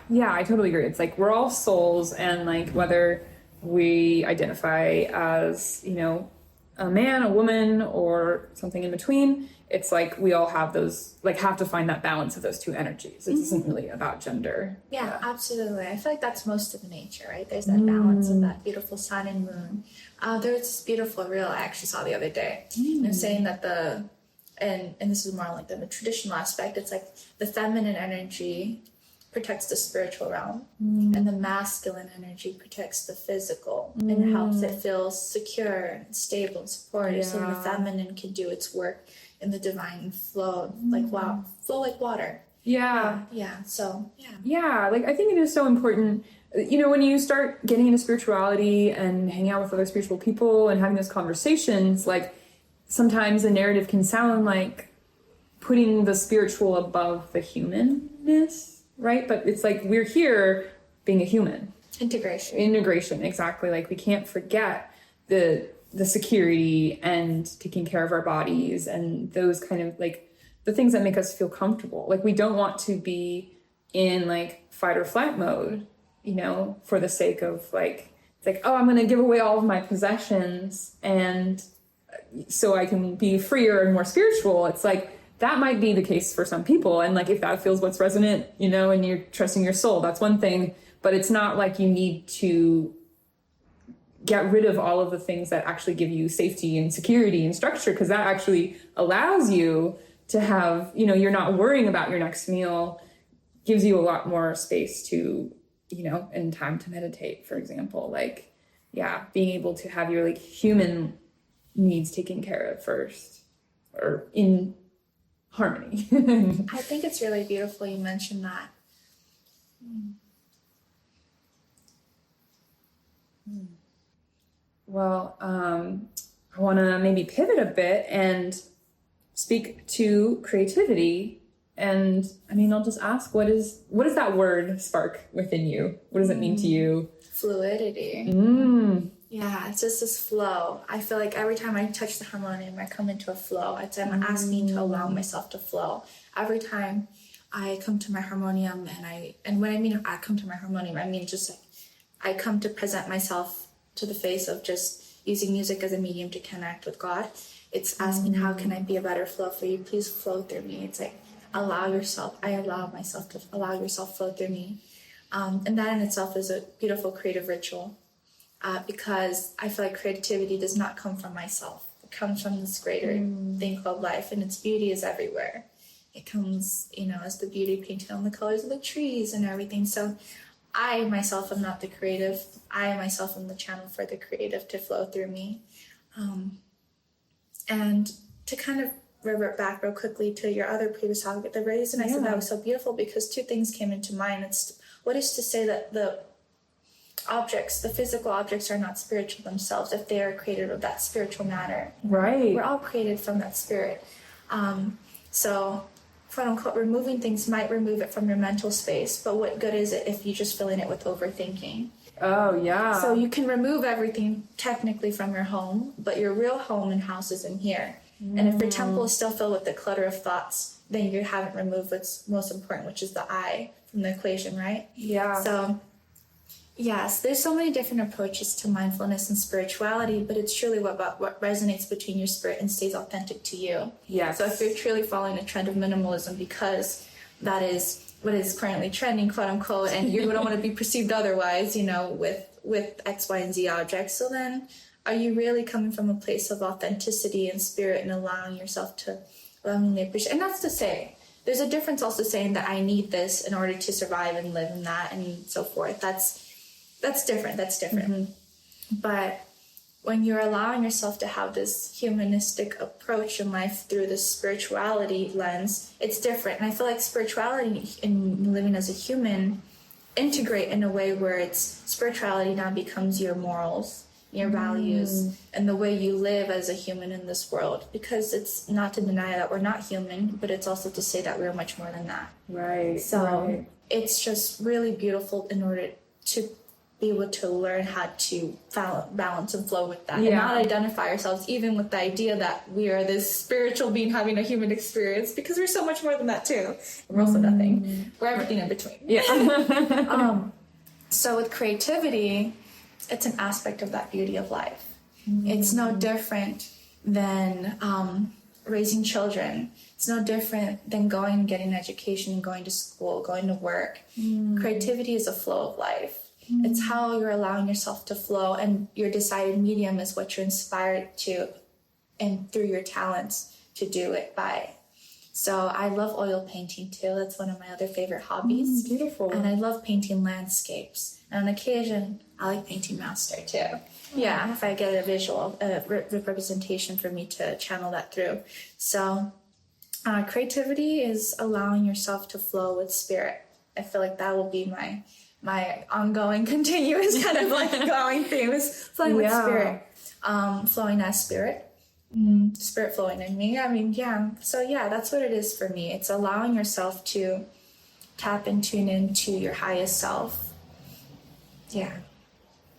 I totally agree. It's like we're all souls, and like whether we identify as, a man, a woman, or something in between, it's like we all have those, like have to find that balance of those two energies. It isn't really about gender. Yeah, absolutely. I feel like that's most of nature, right? There's that balance of that beautiful sun and moon. There's this beautiful reel I actually saw the other day. Saying that and this is more like the traditional aspect, it's like the feminine energy protects the spiritual realm, and the masculine energy protects the physical and helps it feel secure and stable and supportive, so the feminine can do its work in the divine flow, flow like water. So like I think it is so important, when you start getting into spirituality and hanging out with other spiritual people and having those conversations, like sometimes the narrative can sound like putting the spiritual above the humanness, right? But it's like we're here being a human. Integration, exactly. Like we can't forget the security and taking care of our bodies and those kind of like the things that make us feel comfortable. Like we don't want to be in like fight or flight mode, for the sake of like, it's like, oh, I'm going to give away all of my possessions and so I can be freer and more spiritual. It's like, that might be the case for some people. And like, if that feels what's resonant, and you're trusting your soul, that's one thing, but it's not like you need to get rid of all of the things that actually give you safety and security and structure. Cause that actually allows you to have, you're not worrying about your next meal, gives you a lot more space to, and time to meditate, for example, like, being able to have your like human needs taken care of first or in harmony. I think it's really beautiful you mentioned that. Well, I want to maybe pivot a bit and speak to creativity. And I mean, I'll just ask, what does that word spark within you? What does it mean to you? Fluidity. Yeah, it's just this flow. I feel like every time I touch the harmonium, I come into a flow. I'm asking to allow myself to flow. Every time I come to my harmonium, and when I mean I come to my harmonium, I mean just like I come to present myself to the face of just using music as a medium to connect with God. It's asking, how can I be a better flow for you? Please flow through me. It's like, I allow myself to allow yourself flow through me. And that in itself is a beautiful creative ritual. Because I feel like creativity does not come from myself. It comes from this greater thing called life, and its beauty is everywhere. It comes, as the beauty painted on the colors of the trees and everything. So I myself am not the creative. I myself am the channel for the creative to flow through me. And to kind of revert back real quickly to your other previous topic, the reason I said that was so beautiful because two things came into mind. It's what is to say that the physical objects are not spiritual themselves if they are created of that spiritual matter. Right. We're all created from that spirit. So, quote unquote, removing things might remove it from your mental space, but what good is it if you're just filling it with overthinking? Oh, yeah. So you can remove everything technically from your home, but your real home and house is in here. And if your temple is still filled with the clutter of thoughts, then you haven't removed what's most important, which is the I from the equation, right? Yeah. So, yes, there's so many different approaches to mindfulness and spirituality, but it's truly what resonates between your spirit and stays authentic to you. Yes. So if you're truly following a trend of minimalism because that is what is currently trending, quote unquote, and you don't want to be perceived otherwise, you know, with X, Y, and Z objects, so then are you really coming from a place of authenticity and spirit and allowing yourself to lovingly appreciate? And that's to say, there's a difference also saying that I need this in order to survive and live in that and so forth. That's different. Mm-hmm. But when you're allowing yourself to have this humanistic approach in life through this spirituality lens, it's different. And I feel like spirituality and living as a human integrate in a way where it's spirituality now becomes your morals, your values, and the way you live as a human in this world. Because it's not to deny that we're not human, but it's also to say that we're much more than that. Right. So it's just really beautiful in order to be able to learn how to balance and flow with that, and not identify ourselves even with the idea that we are this spiritual being having a human experience, because we're so much more than that too. We're also nothing. We're everything in between. Yeah. So with creativity, it's an aspect of that beauty of life. It's no different than raising children. It's no different than going and getting an education, going to school, going to work. Creativity is a flow of life. It's how you're allowing yourself to flow, and your decided medium is what you're inspired to, and through your talents to do it by. So I love oil painting too. That's one of my other favorite hobbies. Beautiful. And I love painting landscapes. And on occasion, I like painting master too. Yeah, if I get a visual representation for me to channel that through. So creativity is allowing yourself to flow with spirit. I feel like that will be my ongoing, continuous kind of like going theme is flowing with spirit, flowing as spirit, spirit flowing in me. I mean, yeah. So yeah, that's what it is for me. It's allowing yourself to tap and tune into your highest self. Yeah.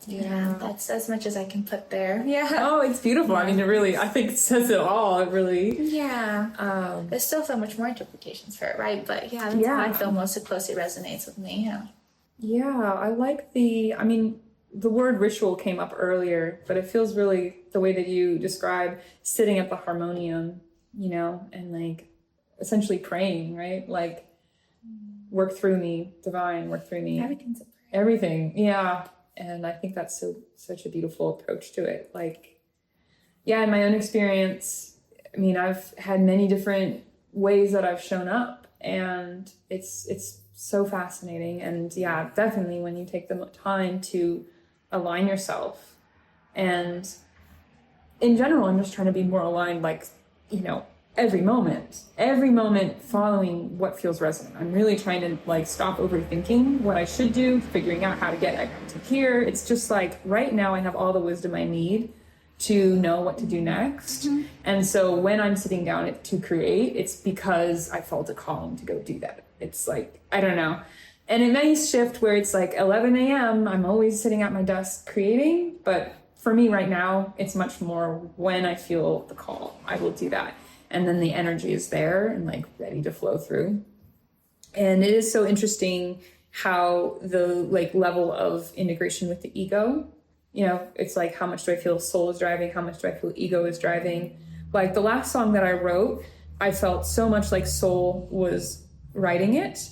That's as much as I can put there. Yeah. Oh, it's beautiful. I mean, I think it says it all. It really. Yeah. There's still so much more interpretations for it, right? But yeah, that's how I feel most closely resonates with me. Yeah. Yeah, I like the word ritual came up earlier, but it feels really the way that you describe sitting at the harmonium, you know, and like essentially praying, right? Like, work through me, divine, work through me. Everything's a prayer. Everything, yeah. And I think that's such a beautiful approach to it. Like, yeah, in my own experience, I mean, I've had many different ways that I've shown up, and it's so fascinating. And yeah, definitely when you take the time to align yourself, and in general, I'm just trying to be more aligned, like, you know, every moment following what feels resonant. I'm really trying to like stop overthinking what I should do, figuring out how to get to here. It's just like right now I have all the wisdom I need to know what to do next. And so when I'm sitting down to create, it's because I felt a calling to go do that. It's like, I don't know. And it may shift where it's like 11 a.m. I'm always sitting at my desk creating. But for me right now, it's much more when I feel the call, I will do that. And then the energy is there and like ready to flow through. And it is so interesting how the like level of integration with the ego, you know, it's like, how much do I feel soul is driving? How much do I feel ego is driving? Like the last song that I wrote, I felt so much like soul was writing it.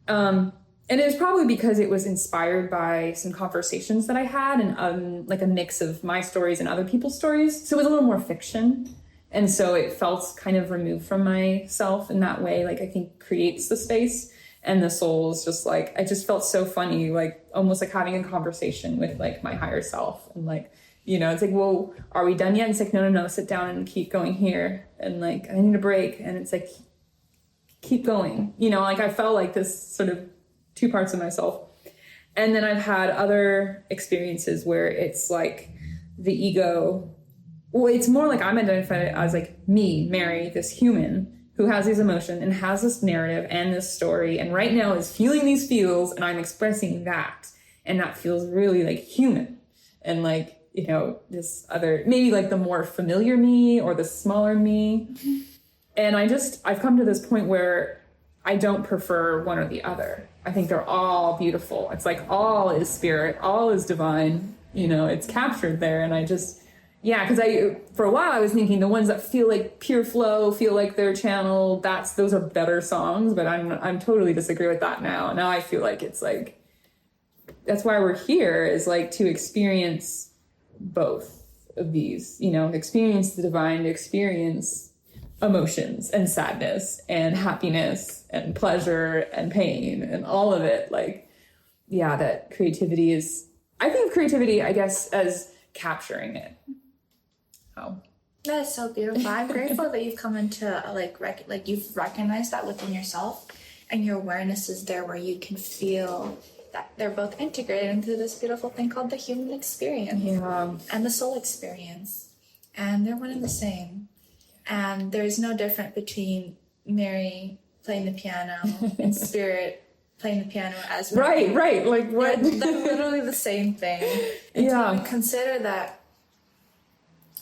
And it was probably because it was inspired by some conversations that I had, and like a mix of my stories and other people's stories. So it was a little more fiction. And so it felt kind of removed from myself in that way, like I think creates the space. And the soul is just like, I just felt so funny, like almost like having a conversation with like my higher self. And like, you know, it's like, well, are we done yet? And it's like, no, sit down and keep going here. And like, I need a break. And it's like, keep going. You know, like I felt like this sort of two parts of myself. And then I've had other experiences where it's like the ego, well, it's more like I'm identified as like me, Mary, this human who has these emotions and has this narrative and this story, and right now is feeling these feels, and I'm expressing that, and that feels really like human, and like, you know, this other, maybe like the more familiar me or the smaller me. And I've come to this point where I don't prefer one or the other. I think they're all beautiful. It's like all is spirit, all is divine, you know, it's captured there. And because for a while I was thinking the ones that feel like pure flow, feel like they're channeled, those are better songs, but I'm totally disagree with that now. Now I feel like it's like, that's why we're here, is like to experience both of these, you know, experience the divine, experience emotions and sadness and happiness and pleasure and pain and all of it. Like, yeah, that creativity is, I think of creativity, I guess, as capturing it. Oh, that is so beautiful. I'm grateful that you've come into you've recognized that within yourself, and your awareness is there where you can feel that they're both integrated into this beautiful thing called the human experience and the soul experience, and they're one and the same. And there's no difference between Mary playing the piano and Spirit playing the piano as Mary. Right, like what? They're literally the same thing. And to even consider that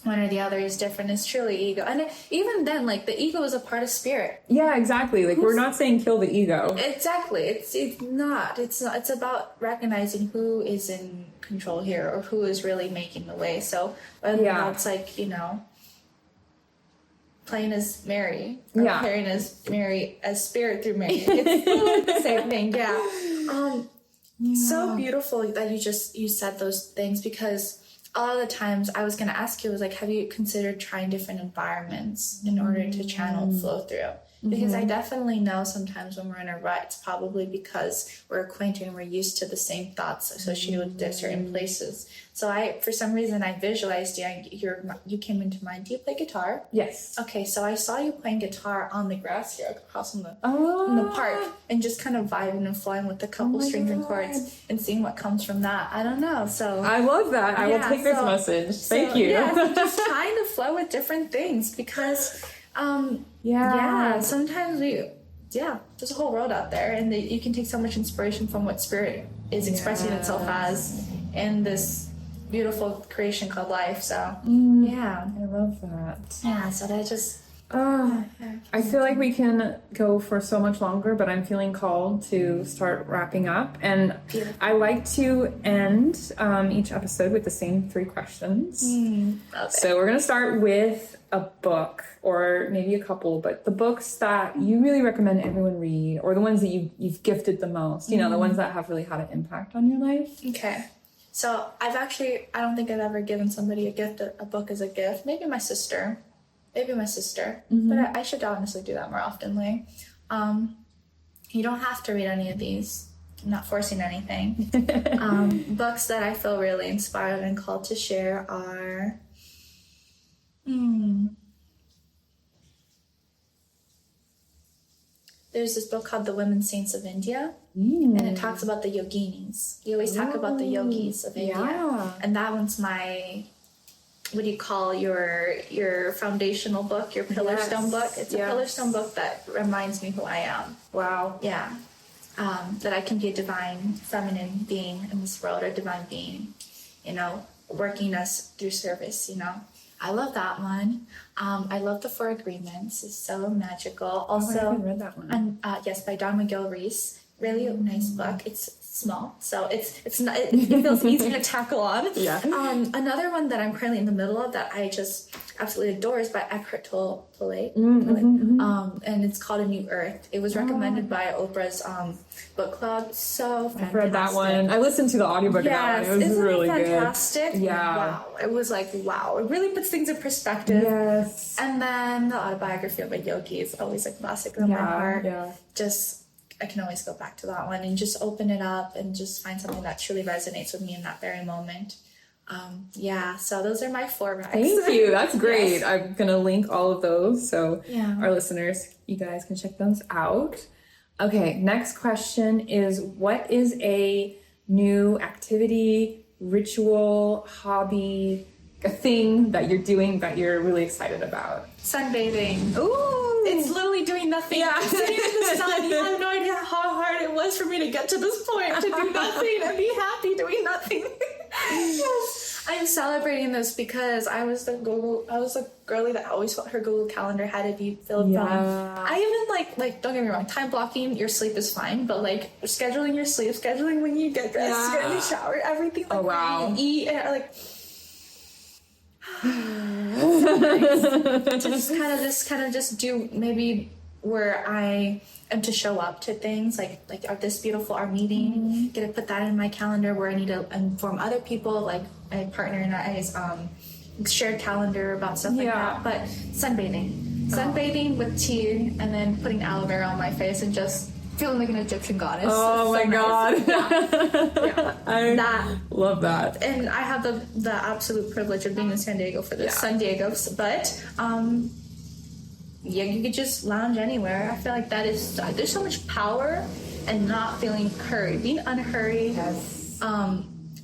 one or the other is different is truly ego. And even then, like, the ego is a part of spirit. Yeah, exactly. Like, we're not saying kill the ego. Exactly. It's not. It's about recognizing who is in control here, or who is really making the way. So whether that's like, you know, playing as Mary, or playing as Mary, as spirit through Mary. It's literally the same thing. So beautiful that you said those things, because a lot of the times I was going to ask you, was like, have you considered trying different environments in order to channel and flow through? Because I definitely know sometimes when we're in a rut, it's probably because we're acquainted and we're used to the same thoughts associated with certain places. So for some reason, I visualized you came into mind. Do you play guitar? Yes. Okay, so I saw you playing guitar on the grass here across in the park, and just kind of vibing and flowing with a couple strings and chords and seeing what comes from that. I don't know. So I love that. I will take this message. Thank you. Yeah, so just trying to flow with different things, because sometimes there's a whole world out there, and you can take so much inspiration from what spirit is expressing itself as in this beautiful creation called life. So I love that. So that just I feel like we can go for so much longer, but I'm feeling called to start wrapping up. And I like to end each episode with the same 3 questions. So we're going to start with a book, or maybe a couple, but the books that you really recommend everyone read, or the ones that you've gifted the most, you know, the ones that have really had an impact on your life. Okay. So I don't think I've ever given somebody a book as a gift. Maybe my sister. But I should honestly do that more oftenly. You don't have to read any of these. I'm not forcing anything. Books that I feel really inspired and called to share are... There's this book called The Women Saints of India, and it talks about the yoginis. You always talk about the yogis of India. And that one's my... what do you call your foundational book, your pillar stone book? It's a pillar stone book that reminds me who I am. Wow. Yeah. That I can be a divine feminine being in this world, or divine being, you know, working us through service, you know. I love that one. I love The 4 Agreements. It's so magical. Also, I haven't read that one. And yes, by Don Miguel Ruiz. Really nice book. It's small, so it's not. It feels easy to tackle on. Yeah. Another one that I'm currently in the middle of that I just absolutely adore is by Eckhart Tolle. And it's called A New Earth. It was recommended by Oprah's book club. So fantastic. I've read that one. I listened to the audiobook of that one. It was really fantastic? Good. Yeah. Wow. It was like, wow. It really puts things in perspective. Yes. And then the autobiography of a yogi is always a classic in my heart. Yeah. I can always go back to that one and just open it up and just find something that truly resonates with me in that very moment. So those are my 4 recs. Thank you. That's great. Yes. I'm going to link all of those, so our listeners, you guys can check those out. Okay, next question is, what is a new activity, ritual, hobby, a thing that you're doing that you're really excited about? Sunbathing. Ooh, It's literally doing nothing. Yeah. Sitting in the sun. You have no idea how hard it was for me to get to this point, to do nothing and be happy doing nothing. Yes. I'm celebrating this because I was the girly that always felt her Google Calendar had to be filled from. I even like don't get me wrong, time blocking your sleep is fine, but like scheduling your sleep, scheduling when you get dressed, get in the shower, everything like when you eat, and like to just kind of just do maybe where I am to show up to things like this beautiful our meeting, get to put that in my calendar where I need to inform other people, like my partner and I's shared calendar about stuff like that. But sunbathing with tea and then putting aloe vera on my face and just feeling like an Egyptian goddess. Oh my god. Yeah. I love that. And I have the absolute privilege of being in San Diego for this. San Diego, but you could just lounge anywhere. I feel like that is there's so much power in not feeling hurried. Being unhurried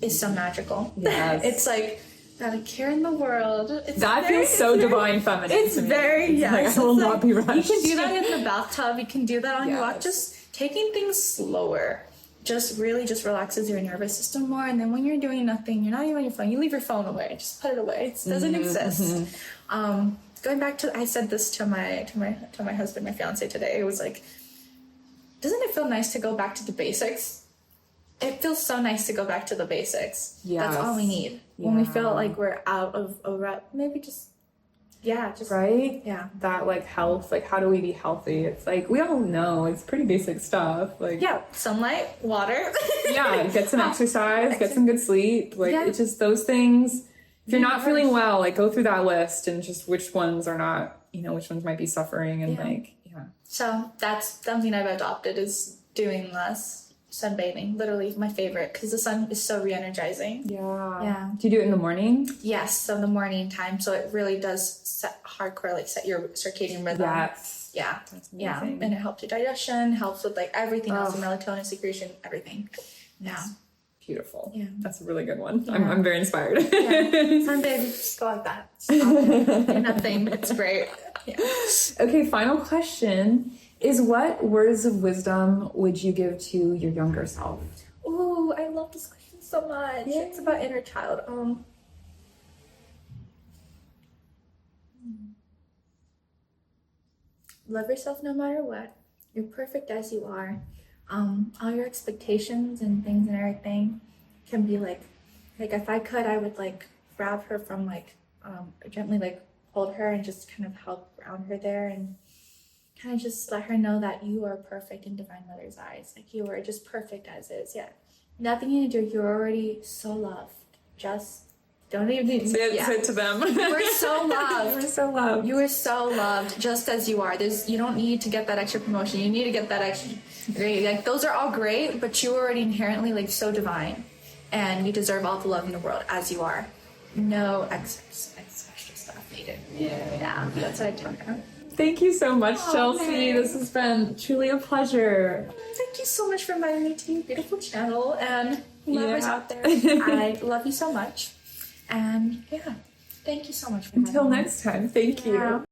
is so magical. Yes. It's like not a care in the world. That feels so divine feminine. It's very like, I will not be rushed. You can do that in the bathtub. You can do that on your walk. Just taking things slower just really just relaxes your nervous system more. And then when you're doing nothing, you're not even on your phone. You leave your phone away. Just put it away. It doesn't exist. Going back to, I said this to my husband, my fiance today. It was like, doesn't it feel nice to go back to the basics? It feels so nice to go back to the basics. Yes. That's all we need. When we feel like we're out of a rut, maybe just right? Yeah. That like health, like how do we be healthy? It's like we all know it's pretty basic stuff. Like sunlight, water. Get some exercise, get some good sleep. Like it's just those things. If you're not feeling well, like go through that list and just which ones are not, which ones might be suffering and So that's something I've adopted is doing less sunbathing. Literally my favorite because the sun is so re-energizing. Yeah. Do you do it in the morning? Yes, so the morning time. So it really does set your circadian rhythm. Yes. Yeah. That's amazing. And it helps your digestion, helps with like everything else, the melatonin secretion, everything. Yeah. Beautiful. Yeah. That's a really good one. I'm very inspired. Sunday, just go like that. Do nothing. It's great. Yeah. Okay, final question is what words of wisdom would you give to your younger self? Ooh, I love this question so much. Yeah. It's about inner child. Love yourself no matter what. You're perfect as you are. All your expectations and things and everything can be like if I could, I would like grab her from gently like hold her and just kind of help ground her there and kind of just let her know that you are perfect in Divine Mother's eyes. Like you are just perfect as is. Yeah. Nothing you need to do. You're already so loved. Just don't even say it to them. You are so loved. You are so loved. You are so loved just as you are. You don't need to get that extra promotion. You need to get that extra grade. Like those are all great, but you're already inherently like so divine. And you deserve all the love in the world as you are. No extra stuff needed. Yeah. That's what I tell her. Thank you so much, Chelsea. Man. This has been truly a pleasure. Thank you so much for inviting me to your beautiful channel and lovers out there. I love you so much. And thank you so much for Until next time, thank you.